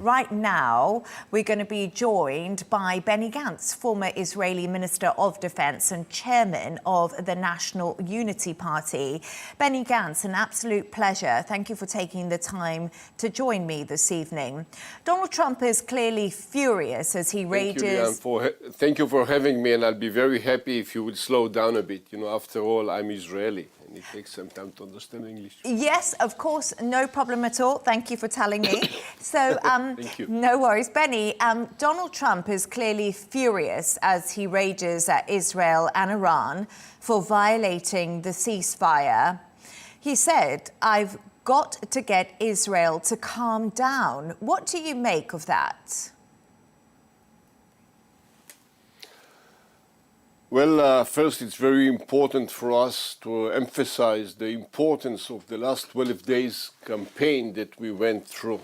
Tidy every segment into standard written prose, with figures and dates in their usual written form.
right now, we're going to be joined by Benny Gantz, former Israeli Minister of Defense and chairman of the National Unity Party. Benny Gantz, an absolute pleasure. Thank you for taking the time to join me this evening. Donald Trump is clearly furious as he rages... Thank you for having me, and I'll be very happy if you would slow down a bit. You know, after all, I'm Israeli, and it takes some time to understand English. Yes, of course, no problem at all. Thank you for telling me. So, Thank you. No worries. Benny, Donald Trump is clearly furious as he rages at Israel and Iran for violating the ceasefire. He said, "I've got to get Israel to calm down." What do you make of that? Well, first, it's very important for us to emphasize the importance of the last 12 days campaign that we went through.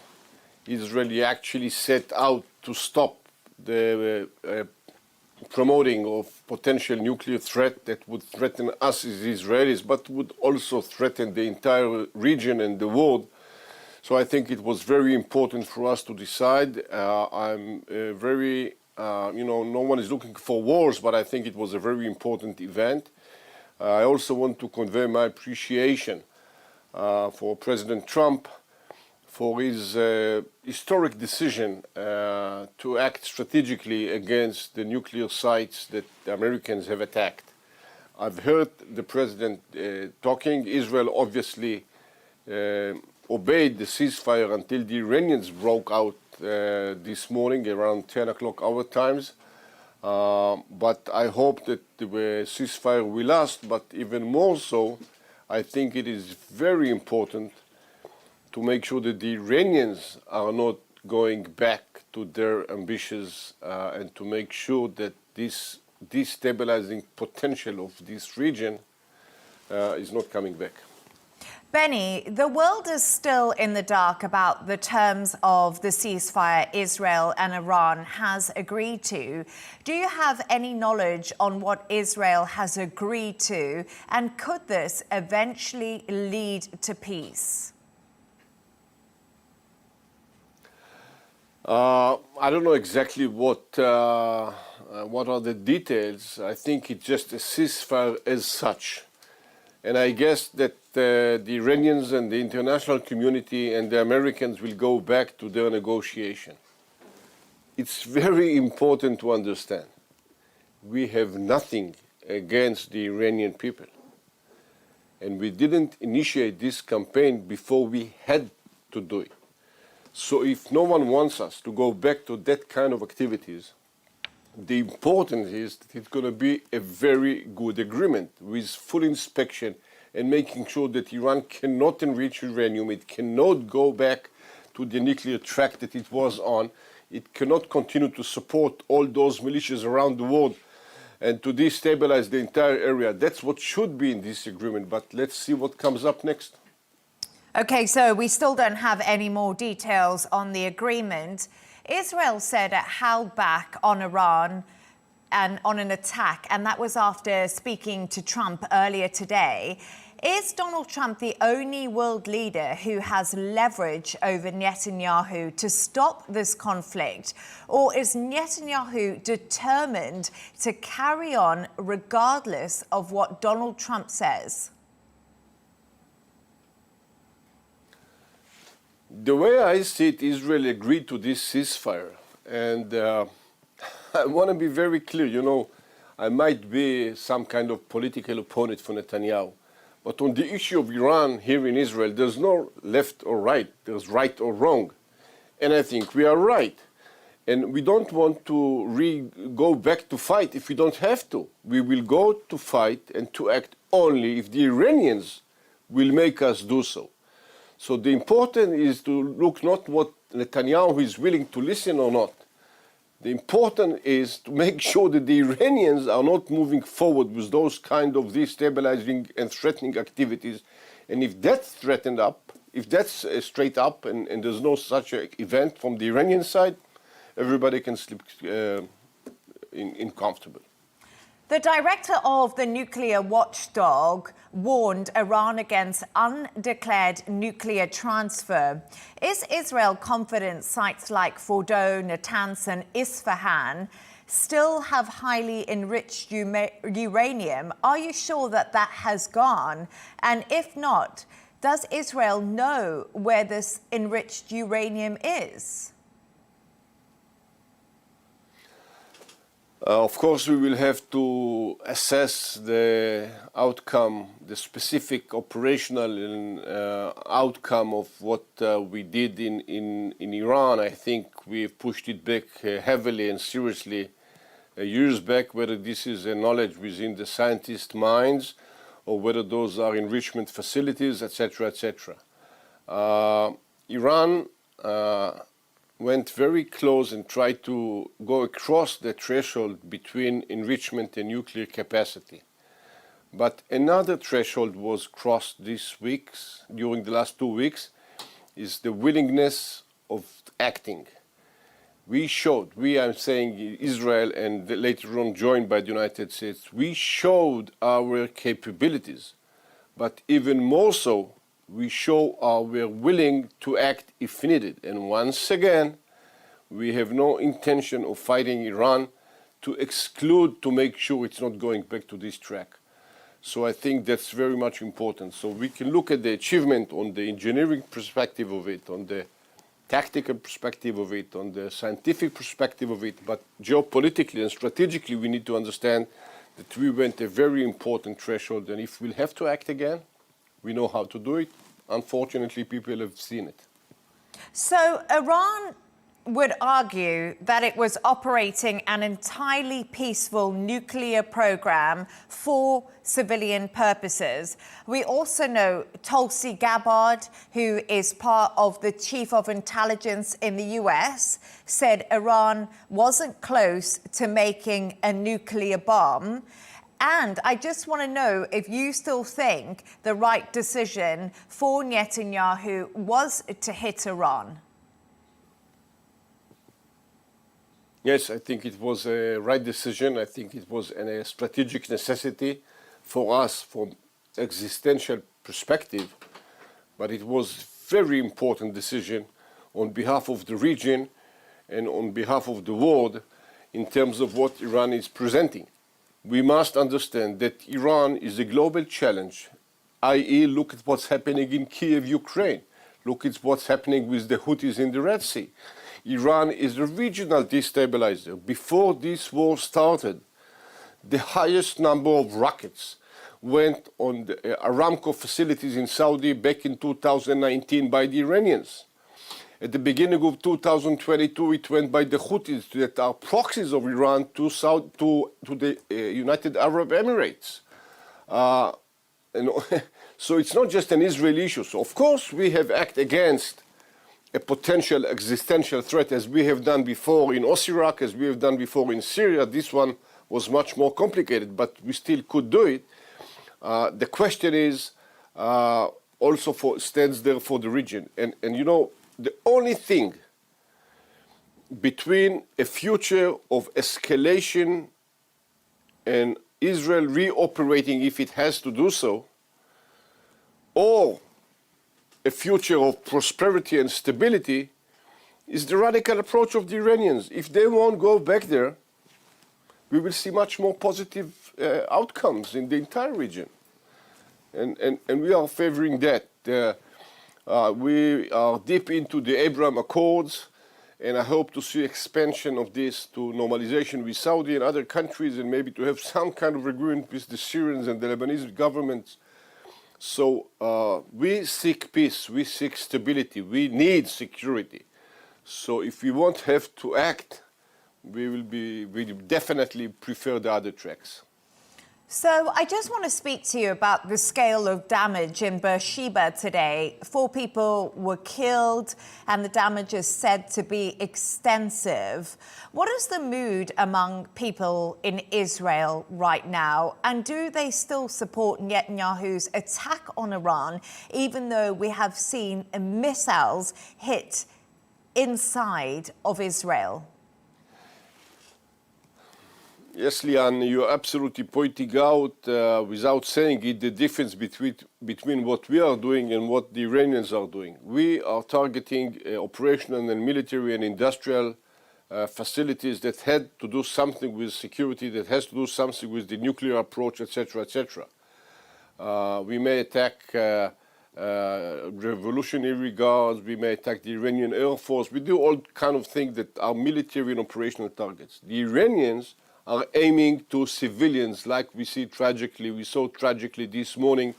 Israel actually set out to stop the promoting of potential nuclear threat that would threaten us as Israelis, but would also threaten the entire region and the world. So I think it was very important for us to decide. No one is looking for wars, but I think it was a very important event. I also want to convey my appreciation for President Trump for his historic decision to act strategically against the nuclear sites that the Americans have attacked. I've heard the president talking. Israel obviously obeyed the ceasefire until the Iranians broke out this morning around 10 o'clock our times. But I hope that the ceasefire will last, but even more so, I think it is very important to make sure that the Iranians are not going back to their ambitions and to make sure that this destabilizing potential of this region is not coming back. Benny, the world is still in the dark about the terms of the ceasefire Israel and Iran has agreed to. Do you have any knowledge on what Israel has agreed to, and could this eventually lead to peace? I don't know exactly what are the details. I think it's just a ceasefire as such. And I guess that the Iranians and the international community and the Americans will go back to their negotiation. It's very important to understand. We have nothing against the Iranian people. And we didn't initiate this campaign before we had to do it. So if no one wants us to go back to that kind of activities, the important is that it's going to be a very good agreement with full inspection and making sure that Iran cannot enrich uranium, it cannot go back to the nuclear track that it was on, it cannot continue to support all those militias around the world and to destabilize the entire area. That's what should be in this agreement, but let's see what comes up next. Okay, so we still don't have any more details on the agreement. Israel said it held back on Iran and on an attack, and that was after speaking to Trump earlier today. Is Donald Trump the only world leader who has leverage over Netanyahu to stop this conflict? Or is Netanyahu determined to carry on regardless of what Donald Trump says? The way I see it, Israel agreed to this ceasefire. And I want to be very clear, you know, I might be some kind of political opponent for Netanyahu. But on the issue of Iran here in Israel, there's no left or right. There's right or wrong. And I think we are right. And we don't want to go back to fight if we don't have to. We will go to fight and to act only if the Iranians will make us do so. So the important is to look not what Netanyahu is willing to listen or not. The important is to make sure that the Iranians are not moving forward with those kind of destabilizing and threatening activities. And if that's threatened up, if that's straight up and there's no such event from the Iranian side, everybody can sleep in comfortable. The director of the nuclear watchdog warned Iran against undeclared nuclear transfer. Is Israel confident sites like Fordo, Natanz and Isfahan still have highly enriched uranium? Are you sure that that has gone? And if not, does Israel know where this enriched uranium is? Of course, we will have to assess the outcome, the specific operational outcome of what we did in Iran. I think we pushed it back heavily and seriously years back, whether this is a knowledge within the scientists' minds or whether those are enrichment facilities, etc., etc. Iran went very close and tried to go across the threshold between enrichment and nuclear capacity. But another threshold was crossed during the last 2 weeks, is the willingness of acting. I'm saying Israel and later on joined by the United States, we showed our capabilities, but even more so, we show we're willing to act if needed. And once again, we have no intention of fighting Iran to make sure it's not going back to this track. So I think that's very much important. So we can look at the achievement on the engineering perspective of it, on the tactical perspective of it, on the scientific perspective of it, but geopolitically and strategically, we need to understand that we went a very important threshold, and if we'll have to act again, we know how to do it. Unfortunately, people have seen it. So Iran would argue that it was operating an entirely peaceful nuclear program for civilian purposes. We also know Tulsi Gabbard, who is part of the Chief of Intelligence in the US, said Iran wasn't close to making a nuclear bomb. And I just want to know if you still think the right decision for Netanyahu was to hit Iran. Yes, I think it was a right decision. I think it was a strategic necessity for us from existential perspective, but it was a very important decision on behalf of the region and on behalf of the world in terms of what Iran is presenting. We must understand that Iran is a global challenge, i.e. look at what's happening in Kiev, Ukraine. Look at what's happening with the Houthis in the Red Sea. Iran is a regional destabilizer. Before this war started, the highest number of rockets went on the Aramco facilities in Saudi back in 2019 by the Iranians. At the beginning of 2022, it went by the Houthis that are proxies of Iran to the United Arab Emirates. So it's not just an Israeli issue. So of course we have acted against a potential existential threat as we have done before in Iraq, as we have done before in Syria. This one was much more complicated, but we still could do it. The question is also stands there for the region. And you know, the only thing between a future of escalation and Israel reoperating if it has to do so, or a future of prosperity and stability, is the radical approach of the Iranians. If they won't go back there, we will see much more positive outcomes in the entire region. And we are favoring that. We are deep into the Abraham Accords, and I hope to see expansion of this to normalization with Saudi and other countries, and maybe to have some kind of agreement with the Syrians and the Lebanese governments. So we seek peace, we seek stability, we need security. So if we won't have to act, we definitely prefer the other tracks. So I just want to speak to you about the scale of damage in Beersheba today. 4 people were killed and the damage is said to be extensive. What is the mood among people in Israel right now? And do they still support Netanyahu's attack on Iran, even though we have seen missiles hit inside of Israel? Yes, Leigh-Ann, you're absolutely pointing out, without saying it, the difference between what we are doing and what the Iranians are doing. We are targeting operational and military and industrial facilities that had to do something with security, that has to do something with the nuclear approach, etc., etc. We may attack Revolutionary Guards, we may attack the Iranian Air Force. We do all kind of things that are military and operational targets. The Iranians are aiming to civilians, like we saw tragically this morning,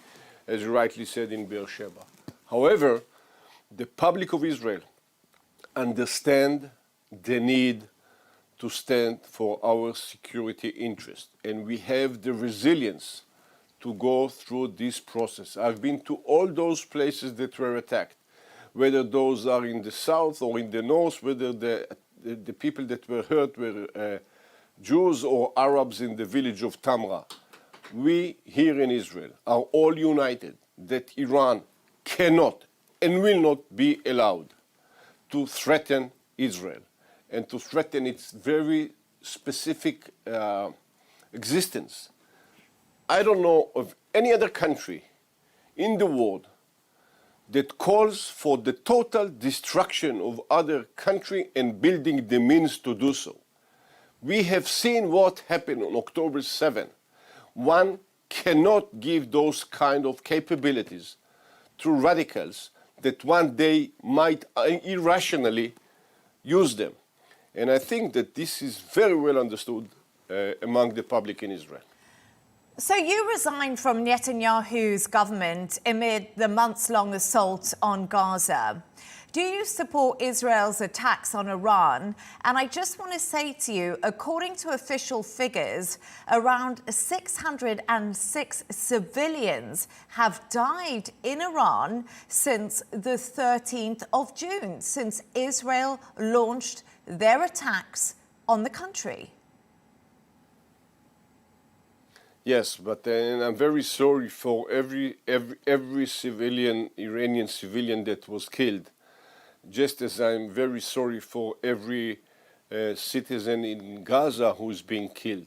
as you rightly said, in Beersheba. However, the public of Israel understand the need to stand for our security interest, and we have the resilience to go through this process. I've been to all those places that were attacked, whether those are in the south or in the north, whether the people that were hurt were Jews or Arabs in the village of Tamra. We here in Israel are all united that Iran cannot and will not be allowed to threaten Israel and to threaten its very specific existence. I don't know of any other country in the world that calls for the total destruction of other country and building the means to do so. We have seen what happened on October 7. One cannot give those kind of capabilities to radicals that one day might irrationally use them. And I think that this is very well understood among the public in Israel. So you resigned from Netanyahu's government amid the months-long assault on Gaza. Do you support Israel's attacks on Iran? And I just want to say to you, according to official figures, around 606 civilians have died in Iran since the 13th of June, since Israel launched their attacks on the country. Yes, but I'm very sorry for every civilian, Iranian civilian that was killed. Just as I'm very sorry for every citizen in Gaza who is being killed.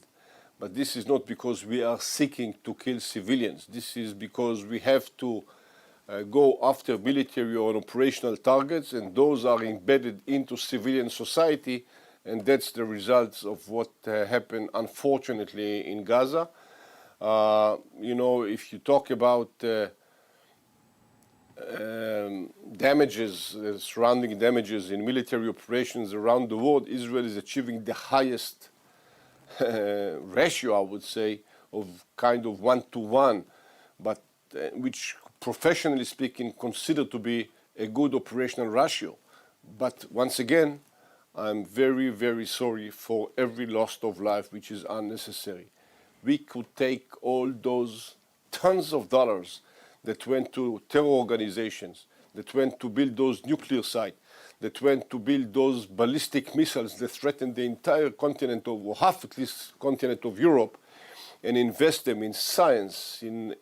But this is not because we are seeking to kill civilians. This is because we have to go after military or operational targets, and those are embedded into civilian society, and that's the results of what happened, unfortunately, in Gaza. You know, if you talk about damages, surrounding damages in military operations around the world, Israel is achieving the highest ratio, I would say, of kind of 1-to-1, but which professionally speaking considered to be a good operational ratio. But once again, I'm very, very sorry for every loss of life which is unnecessary. We could take all those tons of dollars that went to terror organizations, that went to build those nuclear sites, that went to build those ballistic missiles that threatened the entire continent of, or half at least continent of Europe, and invest them in science, in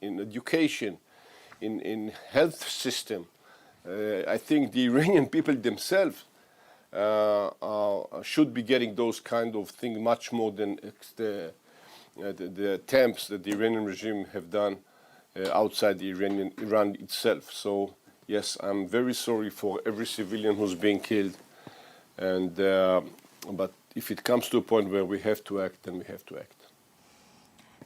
education, in health system. I think the Iranian people themselves should be getting those kind of things much more than the attempts that the Iranian regime have done outside the Iran itself. So yes, I'm very sorry for every civilian who's being killed, and but if it comes to a point where we have to act, then we have to act.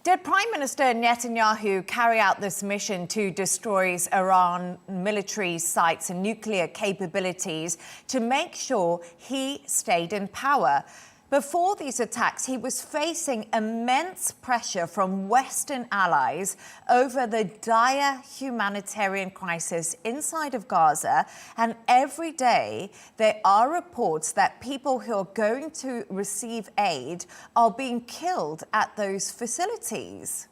Did Prime Minister Netanyahu carry out this mission to destroy Iran military sites and nuclear capabilities to make sure he stayed in power? Before these attacks, he was facing immense pressure from Western allies over the dire humanitarian crisis inside of Gaza. And every day, there are reports that people who are going to receive aid are being killed at those facilities.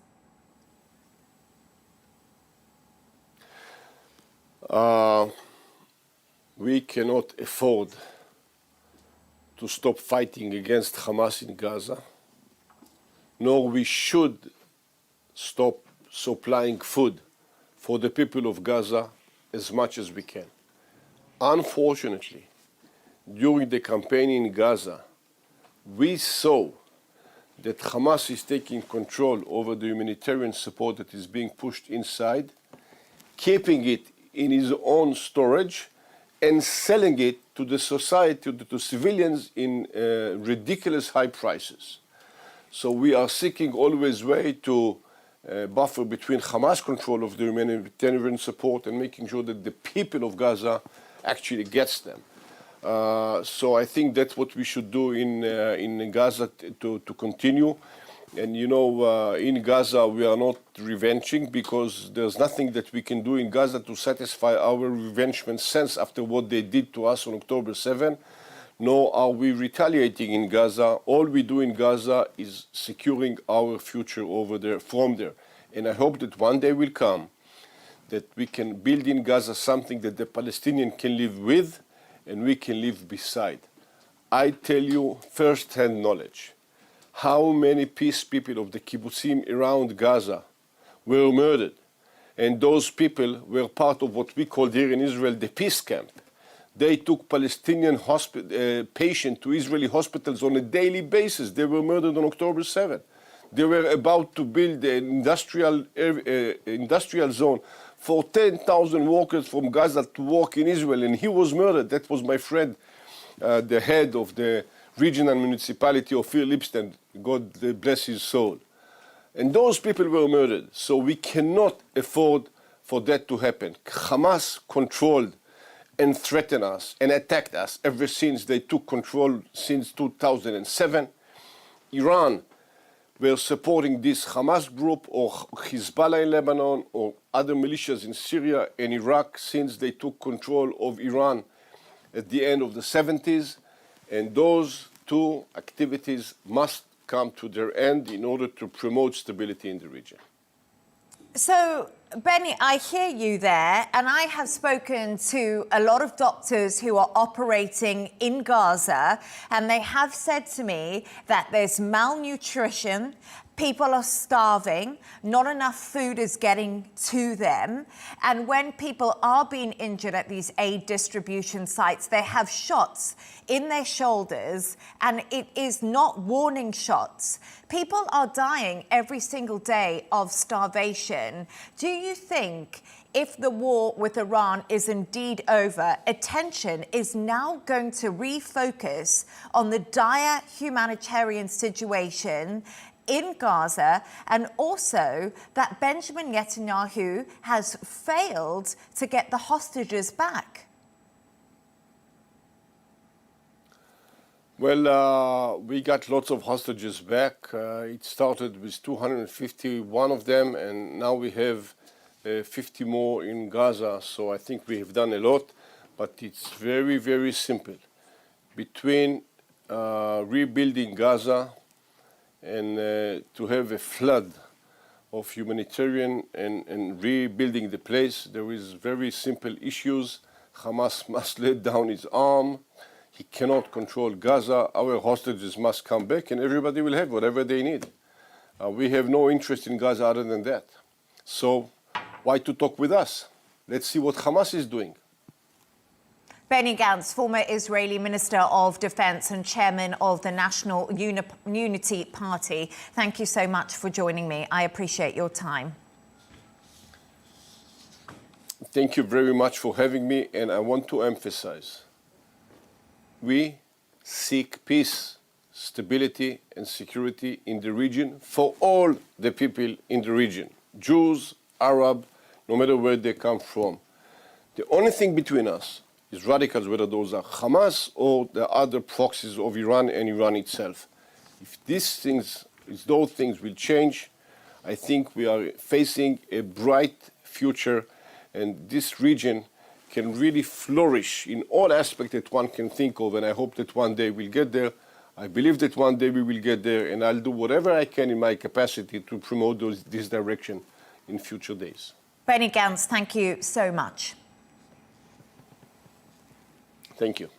We cannot afford to stop fighting against Hamas in Gaza, nor we should stop supplying food for the people of Gaza as much as we can. Unfortunately, during the campaign in Gaza, we saw that Hamas is taking control over the humanitarian support that is being pushed inside, keeping it in his own storage, and selling it to the society, to civilians in ridiculous high prices. So we are seeking always way to buffer between Hamas control of the humanitarian support and making sure that the people of Gaza actually gets them. So I think that's what we should do in Gaza to continue. And you know, in Gaza we are not revenging because there's nothing that we can do in Gaza to satisfy our revengement sense after what they did to us on October 7. Nor are we retaliating in Gaza. All we do in Gaza is securing our future over there, from there. And I hope that one day will come that we can build in Gaza something that the Palestinians can live with and we can live beside. I tell you first-hand knowledge how many peace people of the kibbutzim around Gaza were murdered. And those people were part of what we call here in Israel the peace camp. They took Palestinian patients to Israeli hospitals on a daily basis. They were murdered on October 7. They were about to build an industrial zone for 10,000 workers from Gaza to work in Israel, and he was murdered. That was my friend, the head of the regional municipality of Lipstadt. God bless his soul. And those people were murdered. So we cannot afford for that to happen. Hamas controlled and threatened us and attacked us ever since they took control since 2007. Iran were supporting this Hamas group or Hezbollah in Lebanon or other militias in Syria and Iraq since they took control of Iran at the end of the 70s. And those two activities must come to their end in order to promote stability in the region. So, Benny, I hear you there, and I have spoken to a lot of doctors who are operating in Gaza, and they have said to me that there's malnutrition, people are starving, not enough food is getting to them, and when people are being injured at these aid distribution sites, they have shots in their shoulders, and it is not warning shots. People are dying every single day of starvation. Do you think if the war with Iran is indeed over, attention is now going to refocus on the dire humanitarian situation in Gaza, and also that Benjamin Netanyahu has failed to get the hostages back? Well, we got lots of hostages back. It started with 251 of them, and now we have 50 more in Gaza. So I think we have done a lot, but it's very, very simple. Between rebuilding Gaza and to have a flood of humanitarian and rebuilding the place, there is very simple issues. Hamas must let down his arm. He cannot control Gaza. Our hostages must come back, and everybody will have whatever they need. We have no interest in Gaza other than that. So why to talk with us? Let's see what Hamas is doing. Benny Gantz, former Israeli Minister of Defense and Chairman of the National Unity Party. Thank you so much for joining me. I appreciate your time. Thank you very much for having me, and I want to emphasize, we seek peace, stability, and security in the region for all the people in the region, Jews, Arab, no matter where they come from. The only thing between us is radicals, whether those are Hamas or the other proxies of Iran and Iran itself. If those things will change, I think we are facing a bright future, and this region can really flourish in all aspects that one can think of, and I hope that one day we'll get there. I believe that one day we will get there, and I'll do whatever I can in my capacity to promote this direction in future days. Benny Gantz, thank you so much. Thank you.